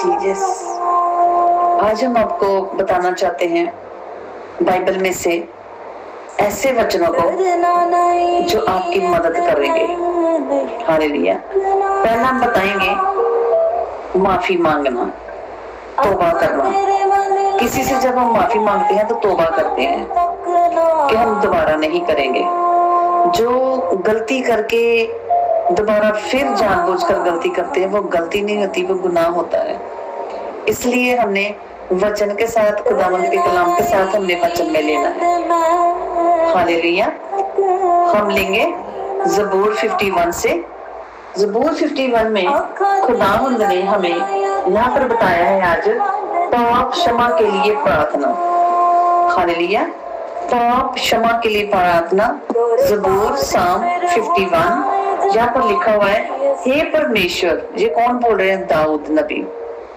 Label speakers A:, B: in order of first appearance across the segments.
A: Yes, आज हम आपको बताना चाहते हैं बाइबल में से ऐसे वचनों को जो आपकी मदद करेंगे। हालेलुया। पहला हम बताएंगे माफी मांगना, तौबा करना। किसी से जब हम माफी मांगते हैं तो तौबा करते हैं कि हम दोबारा नहीं करेंगे। जो गलती करके दोबारा फिर जानबूझकर गलती करते हैं वो गलती नहीं होती, वो गुनाह होता है। इसलिए हमने वचन के साथ, खुदावंद के कलाम के साथ हमने वचन में लेना है। हालेलुया। हम लेंगे ज़बूर 51 से। ज़बूर 51 में खुदावंद ने हमें यहाँ पर बताया है आज पाप क्षमा के लिए प्रार्थना। हालेलुया। पाप क्षमा के लिए प्रार्थना। ज़बूर साम 51 यहाँ पर लिखा हुआ है, हे परमेश्वर। ये कौन बोल रहे हैं? दाऊद नबी,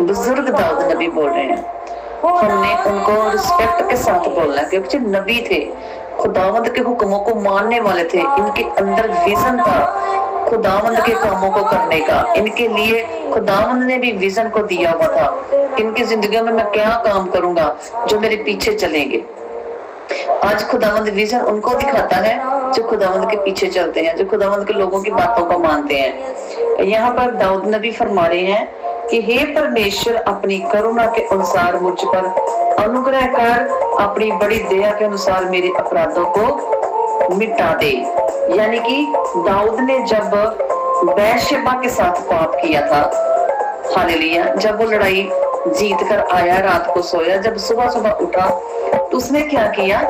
A: बुजुर्ग दाऊद नबी बोल रहे हैं। हमने उनको रिस्पेक्ट के साथ बोलना है क्योंकि नबी थे, खुदावंद के हुक्मों को मानने वाले थे। इनके अंदर विजन था खुदावंद के कामों को करने का। इनके लिए खुदावंद ने भी विजन को दिया हुआ था, इनकी जिंदगी में मैं क्या काम करूंगा जो मेरे पीछे चलेंगे। आज खुदावंद विजन उनको दिखाता है जो खुदावंद के पीछे चलते हैं, जो खुदावंद के लोगों की बातों को मानते हैं। यहाँ पर दाऊद नबी फरमा रहे हैं कि हे परमेश्वर, अपनी करुणा के अनुसार मुझ पर अनुग्रह कर, अपनी बड़ी दया के अनुसार मेरे अपराधों को मिटा दे। यानी कि दाऊद ने जब बैशबा के साथ पाप किया था, हालेलुया, जब वो लड़ाई जीत कर आया, रात को सोया, जब सुबह सुबह उठा तो उसने क्या किया?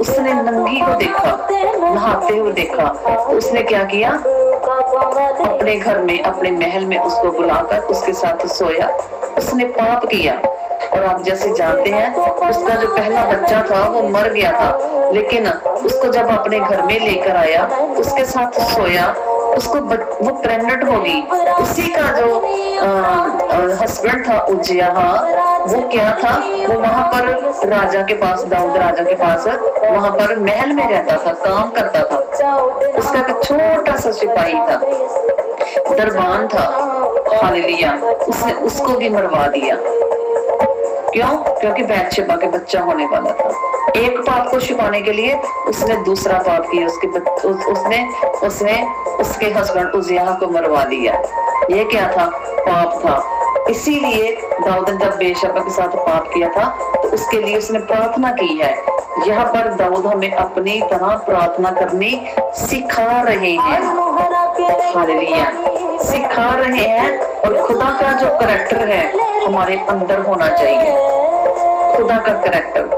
A: उसने नंगी को देखा, नहाते हुए देखा, तो उसने क्या किया? अपने घर में, अपने महल में उसको बुलाकर उसके साथ सोया। उसने पाप किया। और आप जैसे जानते हैं उसका जो पहला बच्चा था वो मर गया था, लेकिन उसको जब अपने घर में लेकर आया, उसके साथ सोया, उसको वो प्रेग्नेंट होगी। उसी का जो हस्बैंड था उज्जियाह, वो क्या था? वो वहां पर राजा के पास, दाऊद राजा के पास वहां पर महल में रहता था, काम करता था। उसका एक छोटा सा सिपाही था, दरबान था। हालेलुया। उसने उसको भी मरवा दिया। क्यों? क्योंकि बैतशेबा के बच्चा होने वाला था। एक पाप को छुपाने के लिए उसने दूसरा पाप किया, उसने उसके हस्बैंड उज्जियाह को मरवा दिया। ये क्या था? पाप था। इसीलिए दाऊद ने जब बैतशेबा के साथ पाप किया था तो उसके लिए उसने प्रार्थना की है। यहाँ पर दाऊद हमें अपनी तरह प्रार्थना करनी सिखा रहे हैं। हालेलुया। सिखा रहे हैं। और खुदा का जो करैक्टर है हमारे अंदर होना चाहिए। खुदा का करैक्टर।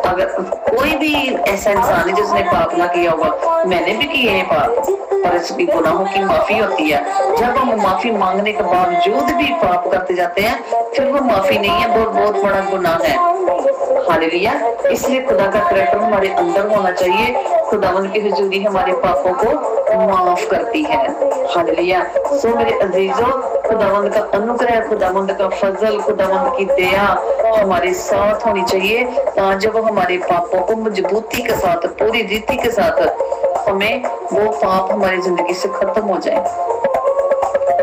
A: अगर कोई भी ऐसा इंसान है जिसने पाप ना किया होगा, मैंने भी किए हैं पाप, और इसकी गुनाहों की माफी होती है। जब हम माफी मांगने के बावजूद भी पाप करते जाते हैं, फिर वो माफी नहीं है, वो बहुत बड़ा गुनाह है। हालेलुया। इसलिए खुदा का करैक्टर हमारे अंदर होना चाहिए। खुदावंद की हुजूरी हमारे पापों को माफ करती है। हालेलुया। सो मेरे अजीजों, खुदावंद का अनुग्रह, खुदावंद का फजल, खुदावंद की दया हमारे साथ होनी चाहिए, जब हमारे पापों को मजबूती के साथ, पूरी रीति के साथ हमें वो पाप हमारी जिंदगी से खत्म हो जाए।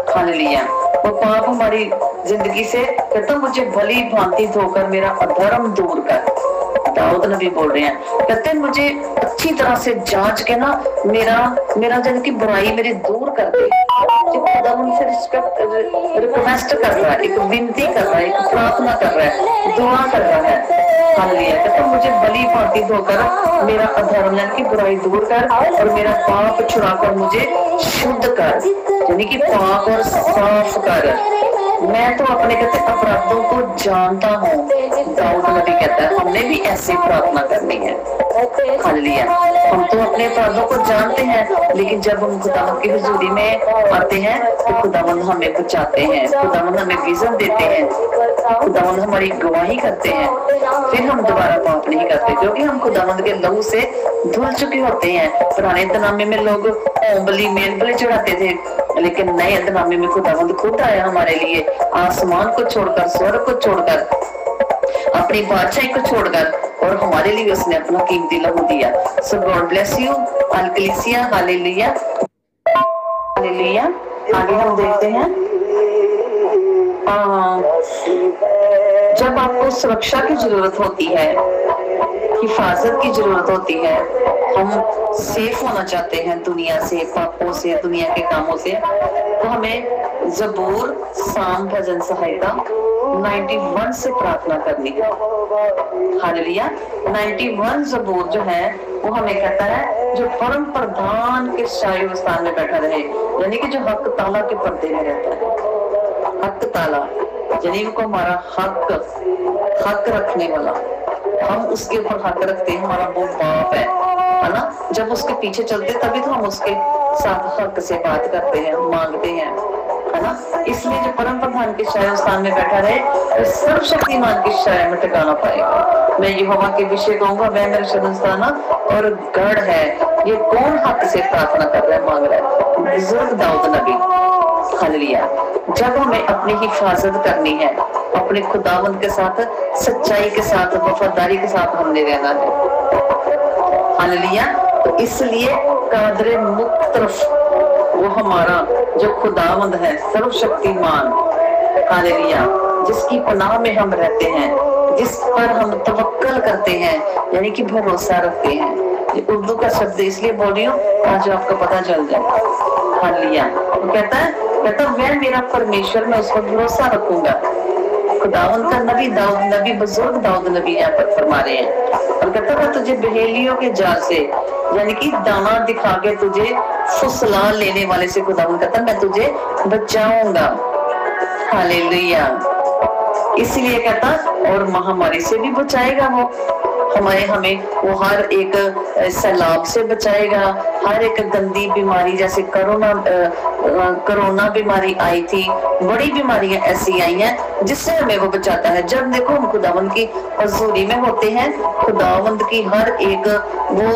A: हालेलुया। वो पाप हमारी जिंदगी से कहता, मुझे भली भांति धोकर मेरा अधर्म दूर कर। दाऊद नबी बोल रहे हैं, कहते हैं मुझे अच्छी तरह से जांच के ना मेरा जन की बुराई मेरी दूर कर दे। खुदा उनसे रिक्वेस्ट कर रहा है, एक विनती कर रहा है, एक प्रार्थना कर रहा है, दुआ कर रहा है। हालेलुया। कहते मुझे भली भांति धोकर मेरा अधर्म जन की बुराई दूर कर और मेरा पाप छुड़ाकर मुझे शुद्ध कर, यानी कि पाप और साफ कर। मैं तो अपने कहते अपराधों को जानता हूँ। दाऊद नबी कहता है हमने भी ऐसी प्रार्थना करनी है। हालेलुया। हम तो अपने अपराधों को जानते हैं, लेकिन जब हम खुदावंद की हुजूरी में आते हैं तो खुदावंद हमें बचाते हैं, खुदावंद हमें विजन देते हैं, खुदावंद हमारी गवाही करते हैं। फिर हम दोबारा पाप नहीं करते क्योंकि हम खुदावंद के लहू से धुल चुके होते हैं। पुराने दनामे में लोग बलि, मेल बलि चढ़ाते थे, लेकिन नए दनामे में खुदावंद खुद आया हमारे लिए, आसमान को छोड़कर, स्वर्ग को छोड़कर, अपनी बादशाही को छोड़कर, और हमारे लिए उसने अपना कीमती लहू दिया। सो गॉड ब्लेस यू अल्कलिसिया। हालेलुया। हालेलुया। आगे हम देखते हैं जब आपको सुरक्षा की जरूरत होती है, हिफाजत की जरूरत होती है, हम सेफ होना चाहते हैं दुनिया से, पापों से, दुनिया के कामों से, तो हमें ज़बूर, साम, भजन संहिता 91 से प्रार्थना करनी है। हालेलुया। 91 ज़बूर जो है वो हमें कहता है जो परम प्रधान के शाही स्थान में बैठा रहे, यानी कि जो हक ताला के पर्दे में रहता है। हक ताला यानी को हमारा हक रखने वाला, हम उसके ऊपर हक रखते हैं, हमारा वो बाप है ना। जब उसके पीछे चलते तभी तो हम उसके साथ हक से बात करते हैं, मांगते हैं, है ना। इसलिए जो परम प्रधान के शाही स्थान में बैठा रहे वो सर्वशक्तिमान की शाही में ठिकाना पाएगा। मैं यहोवा के विषय कहूंगा, वह मेरा शरण स्थान और गढ़ है। ये कौन हक से प्रार्थना कर रहा है, मांग रहा है? बुजुर्ग दाऊद नबी। हालेलुया। जब हमें अपनी हिफाजत करनी है, अपने खुदावंद के साथ सच्चाई के साथ वफादारी के साथ हमने रहना है। हालेलुया। तो इसलिए कादरे मुख्तरफ वो हमारा जो खुदावंद है, सर्वशक्तिमान, हालेलुया, जिसकी पनाह में हम रहते हैं, जिस पर हम तवक्कल करते हैं, यानी कि भरोसा रखते हैं। ये उर्दू का शब्द इसलिए बोल रही हूँ आज आपको पता चल जाए। हालेलुया। वो कहता वह मेरा परमेश्वर, मैं उस पर भरोसा रखूंगा। खुदावंद का नबी दाऊद नबी, बुजुर्ग दाऊद नबी यहाँ पर फरमा रहे हैं। और कहता था तुझे बहेलियों के जाल से, यानी कि दाना दिखा के तुझे फुसला लेने वाले से खुदावंद कहता मैं तुझे बचाऊंगा। हालेलुया। इसलिए कहता और महामारी से भी बचाएगा वो हमें वो हर एक सैलाब से बचाएगा, हर एक गंदी बीमारी, जैसे कोरोना बीमारी आई थी, बड़ी बीमारियां ऐसी आई हैं जिससे हमें वो बचाता है। जब देखो हम खुदावंद की हजूरी में होते हैं, खुदावंद की हर एक वो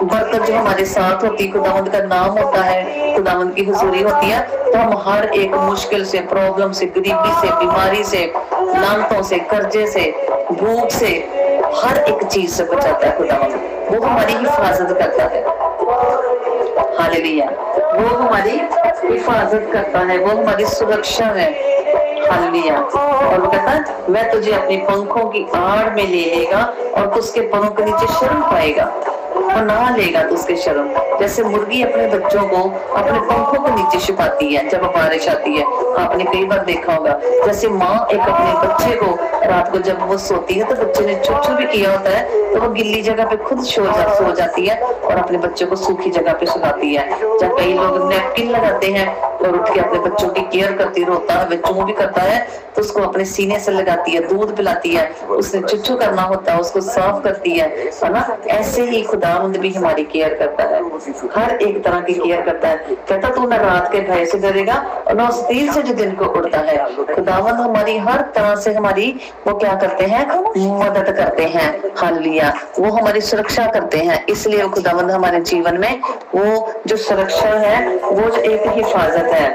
A: बरकत जो हमारे साथ होती है, खुदावंद का नाम होता है, खुदावंद की हुजूरी होती है, तो हम हर एक मुश्किल से, प्रॉब्लम से, गरीबी से, बीमारी से, लानतों से, कर्जे से, भूख से, हर एक चीज से बचाता है खुदावंद। वो हमारी हिफाजत करता है। हालेलुया। वो हमारी हिफाजत करता है, वो हमारी सुरक्षा है। हालेलुया। और वो कहता है मैं तुझे अपने पंखों की आड़ में ले लेगा और तू उसके पंखों के नीचे शर्म पाएगा, पनाह लेगा तो उसके शर्म। जैसे मुर्गी अपने बच्चों को अपने पंखों के नीचे छुपाती है जब बारिश आती है, आपने कई बार देखा होगा। जैसे माँ एक अपने बच्चे को रात को जब वो सोती है तो बच्चे ने चुप भी किया होता है तो वो गिल्ली जगह पे खुद सो जाती है और अपने बच्चों को सूखी जगह पे सुलाती है। जब कई लोग नैपकिन लगाते हैं और उठ के अपने बच्चों की केयर करती रोता है, बच्चों भी करता है तो उसको अपने सीने से लगाती है, दूध पिलाती है, उसने चुच्चू करना होता है उसको साफ करती है ना। ऐसे ही खुदावंद भी हमारी केयर करता है, हर एक तरह की केयर करता है। कहता तू न रात के भय से डरेगा और न उस तीर से जो दिन को उड़ता है। खुदावंद हमारी हर तरह से हमारी वो क्या करते हैं, मदद करते हैं। हालेलुया। वो हमारी सुरक्षा करते हैं। इसलिए खुदावंद हमारे जीवन में वो जो सुरक्षा है, वो जो एक हिफाजत है,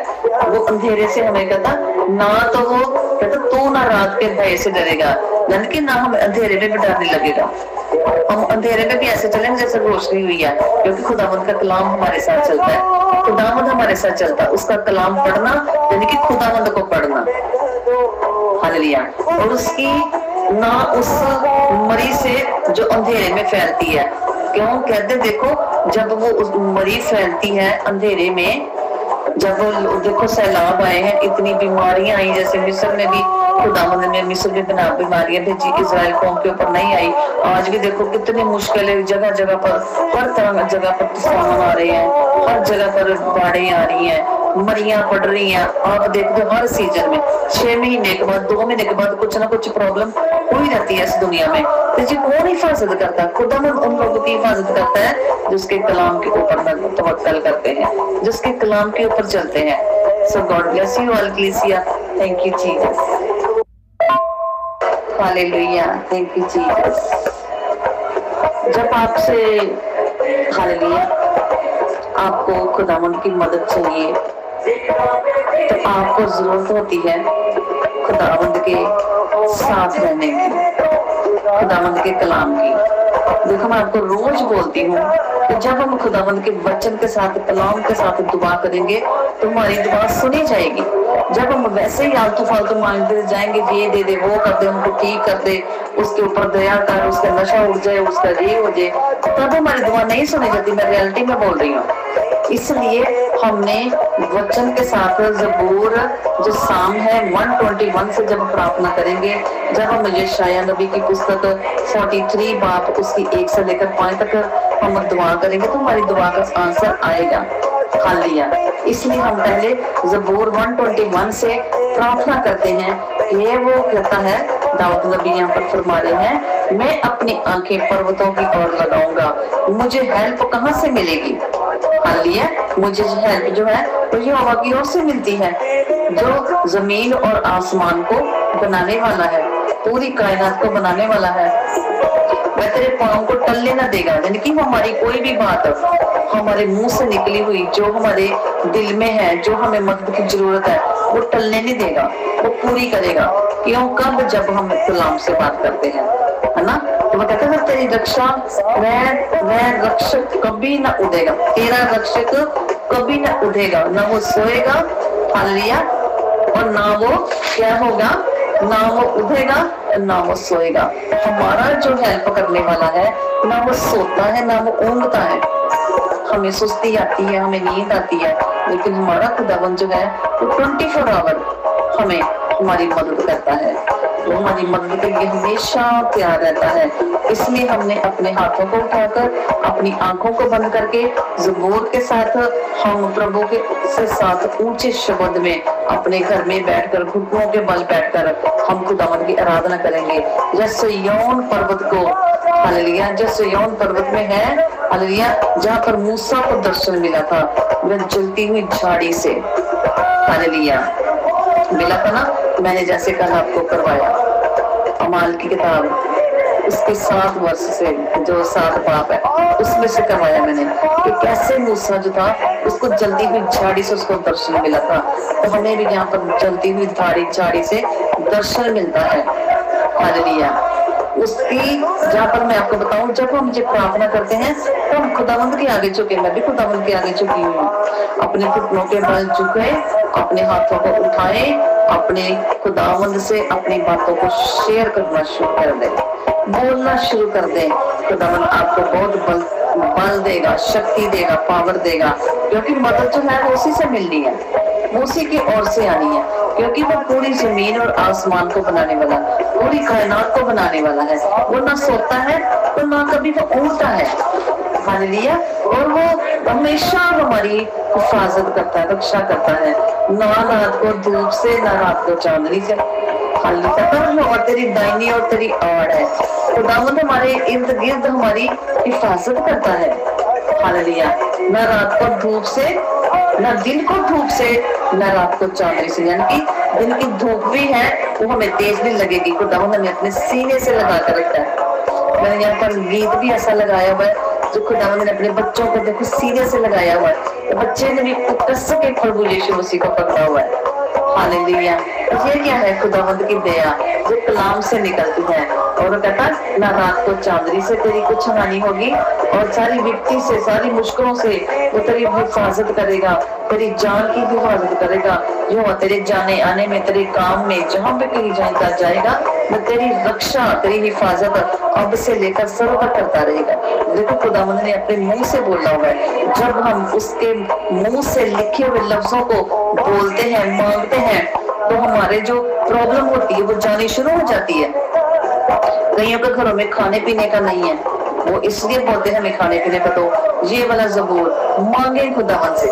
A: वो अंधेरे से हमें कहता ना, तो वो कहता तू ना रात के भय से डरेगा, यानी कि ना हम अंधेरे में भी डरने लगेगा। हम अंधेरे में भी ऐसे चलेंगे जैसे रोशनी हुई है, क्योंकि खुदावंद का कलाम हमारे साथ चलता है। खुदावंद हमारे साथ चलता है, उसका कलाम पढ़ना यानी कि खुदावंद को पढ़ना। हालेलुया। और उसकी ना उस मरी से जो अंधेरे में फैलती है, क्यों कहते देखो जब वो उस मरी फैलती है अंधेरे में, जब वो देखो सैलाब आए हैं, इतनी बीमारियां आई, जैसे मिस्र में भी खुदावंद ने मिस्र में बिना बीमारियां भेजी, इजराइल कौम के ऊपर नहीं आई। आज भी देखो कितनी मुश्किलें जगह जगह पर, हर तरह जगह पर तूफान आ रहे हैं, हर जगह पर बाढ़ें आ रही हैं, मरियां पड़ रही हैं। आप देखते हो हर सीजन में 6 महीने के बाद, 2 महीने के बाद कुछ ना कुछ प्रॉब्लम हुई रहती है इस दुनिया में। तो जी कौन हिफाजत करता है? खुदावंद उन लोगों की हिफाजत करता है जिसके कलाम के ऊपर तवक्कल करते हैं, जिसके कलाम के ऊपर चलते हैं। So God bless you all, Ecclesia. Thank you, Jesus. Hallelujah. Thank you, Jesus. जब आपसे हालेलुया आपको खुदावंद की मदद चाहिए तो आपको जरूरत होती है खुदावंद के साथ रहने की, खुदावंद के कलाम की। देखो मैं आपको रोज बोलती हूँ कि जब हम खुदावंद के वचन के साथ, कलाम के साथ दुआ करेंगे तो हमारी दुआ सुनी जाएगी। जब हम वैसे ही आलतू फालतू मांगते जाएंगे, ये दे दे, वो कर दे, उनको ठीक कर दे, उसके ऊपर दया कर, उसका नशा उठ जाए, उसका ये हो जाए, तब हमारी दुआ नहीं सुनी जाती। मैं रियलिटी में बोल रही हूँ। इसलिए हमने वचन के साथ ज़बूर जो साम है 121 से जब प्रार्थना करेंगे, जब हम यशायाह नबी की पुस्तक 43 बाब उसकी 1 से लेकर 5 तक हम दुआ करेंगे, तो हमारी दुआ का आंसर आएगा। हालेलुया। इसलिए हम पहले ज़बूर 121 से प्रार्थना करते हैं। ये वो कहता है, दाऊद नबी यहाँ पर फरमा रहे हैं, मैं अपनी आंखें पर्वतों की ओर लगाऊंगा, मुझे हेल्प कहाँ से मिलेगी। हालेलुया। मुझे हेल्प जो है वो यहोवा की ओर से मिलती है, जो जमीन और आसमान को बनाने वाला है, पूरी कायनात को बनाने वाला है। वह तेरे पाँव को टलने न देगा, यानी कि हमारी कोई भी बात हमारे मुंह से निकली हुई जो हमारे दिल में है, जो हमें मदद की जरूरत है, वो टलने नहीं देगा, वो पूरी करेगा। क्यों? कब? जब हम कलाम से बात करते हैं, है ना। तो वो कहता है तेरी रक्षा, वह रक्षक कभी ना उड़ेगा, तेरा रक्षक कभी ना उड़ेगा, ना वो सोएगा। हालेलुया। और ना वो क्या होगा, ना वो उठेगा, ना वो सोएगा। हमारा जो हेल्प करने वाला है, ना वो सोता है, ना वो ऊँघता है। हमें सुस्ती आती है, हमें नींद आती है, लेकिन हमारा खुदावन जो है वो 24 आवर हमें हमारी मदद करता है, वो हमारी मदद के लिए हमेशा तैयार रहता है। इसलिए हमने अपने हाथों को उठाकर, अपनी आंखों को बंद करके ज़बूर के साथ हम प्रभु के साथ ऊंचे शब्द में अपने घर में बैठकर, घुटनों के बल बैठकर हम खुदावन की आराधना करेंगे। जैसे सिय्योन पर्वत को, हालेलुया, जो सिय्योन पर्वत में है, हालेलुया, जहाँ पर मूसा को दर्शन मिला था, वह जलती हुई झाड़ी से, हालेलुया, मिला था ना। मैंने जैसे कल आपको करवाया अमाल की किताब उसके 7 वर्ष से, जो 7 बाप है, उसमें से करवाया मैंने कि कैसे मूसा जो था उसको जलती हुई झाड़ी से उसको दर्शन मिला था। तो हमें भी यहाँ पर जलती हुई झाड़ी से दर्शन मिलता है। हालेलुया। उसकी जहाँ पर मैं आपको बताऊं, जब हम ये प्रार्थना करते हैं तो हम खुदावंद के आगे झुके, मैं भी खुदावंद के आगे झुकी हूँ, अपने घुटनों के बल झुके, अपने हाथों को उठाए, अपने खुदावंद से अपनी बातों को शेयर करना शुरू कर दे, बोलना शुरू कर दे। खुदावंद आपको बहुत बल देगा, शक्ति देगा, पावर देगा, क्योंकि मदद जो है वो उसी से मिलनी है, उसी की ओर से आनी है, क्योंकि वो पूरी जमीन और आसमान को बनाने वाला, पूरी कायनात को बनाने वाला है। वो ना सोता है तो ना कभी वो उड़ता है। हालेलुया। और वो हमेशा हमारी हिफाजत करता है, रक्षा करता है, ना रात को धूप से, ना रात को चांदनी से। हालेलुया। तेरी दाहिनी और तेरी आड़ है, खुदावंद हमारे इर्द गिर्द हमारी हिफाजत करता है। हालेलुया। ना रात को धूप से, ना दिन को धूप से, ना रात को चांदनी से, यानी कि दिन की धूप भी है वो हमें तेज नहीं लगेगी, खुदावंद हमें अपने सीने से लगा कर रखता है। मैंने यहाँ पर गीत भी ऐसा लगाया हुआ है जो खुदावंद ने अपने बच्चों को देखो सीने से लगाया हुआ है, तो बच्चे ने भी कस के प्रभु यीशु मसीह को पकड़ा हुआ है। हालेलुया। ये क्या है? खुदावंद की दया जो कलाम से निकलती है। और वो कहता ना रात को चांदनी से तेरी कुछ हानि होगी, और सारी विपत्ति से, सारी मुश्किलों से वो तेरी हिफाजत करेगा, तेरी जान की हिफाजत करेगा। जो तेरे जाने आने में, तेरे काम में, जहाँ पे कहीं जाएगा, वो तेरी रक्षा, तेरी हिफाजत अब से लेकर सर्वदा करता रहेगा। देखो खुदावंद ने अपने मुंह से बोला हुआ है, जब हम उसके मुंह से लिखे हुए लफ्जों को बोलते हैं, मांगते हैं, तो हमारे जो प्रॉब्लम होती है वो जानी शुरू हो जाती है। कईयों के घरों में खाने पीने का नहीं है, वो इसलिए बोलते हैं हमें खाने पीने का, तो ये वाला ज़बूर मांगे खुदावंद से,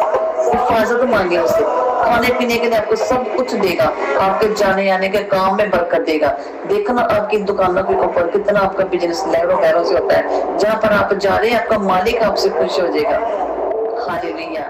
A: हिफाजत मांगे उससे, खाने पीने के लिए आपको सब कुछ देगा, आपके जाने आने के काम में बरकत देगा। देखना आपकी दुकानों के ऊपर कितना आपका बिजनेस लहरों लहरों से होता है, जहाँ पर आप जा रहे हैं आपका मालिक आपसे खुश हो जाएगा। हालेलुया।